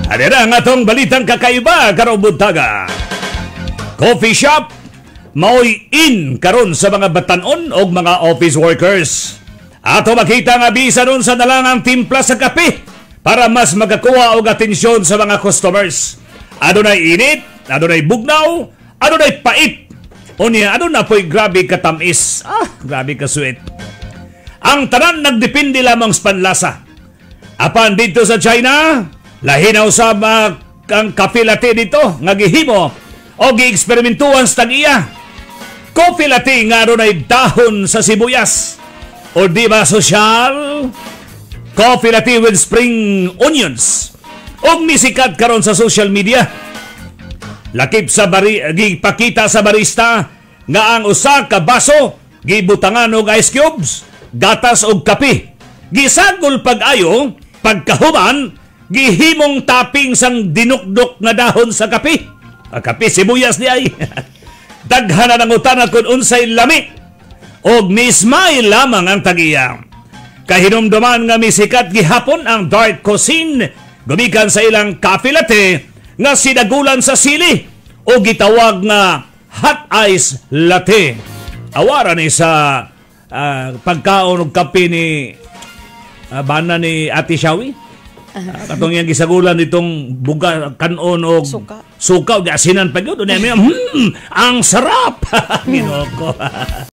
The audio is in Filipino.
Adira nga tong balitang kakaiba karong buntaga. Coffee shop maoy in karon sa mga batanon o mga office workers. Ato makita nga bisa nun sa nalangang timpla sa kape para mas magakuha og atensyon sa mga customers. Adunay init, adunay bugnaw, adunay pait. Unya aduna po'y grabe katamis. Grabe ka sweet. Ang tanan nagdepende lamang sa panlasa. Apan dito sa China, lahinaw sa ang kape latte dito nga gihimo o gi-eksperimentuhan sa tag-iya. Coffee latte nga adunay dahon sa sibuyas. O di ba sosyal? Coffee latte with spring onions. Og misikat karon sa social media. Lakip sa gipakita sa barista nga ang usa ka baso gibutangan og ice cubes, gatas og kape. Gisagol pag-ayo, pagkahuman, gihimong topping sang dinukdok nga dahon sa kape. Kape sibuyas di ay. Daghan na nangutana kung unsay lami. Og mismay lamang ang tagiya. Kahinumduman nga misikat gihapon ang dark cuisine gumikan sa ilang coffee latte nga sinagulan sa sili o gitawag nga hot ice latte. Awara ni sa pagkaon og kape ni bana ni Ate Shawi. Katong yang gisagulan itong buga kanon og suka og asinan pa gyud. Ang sarap. Ginoo ko.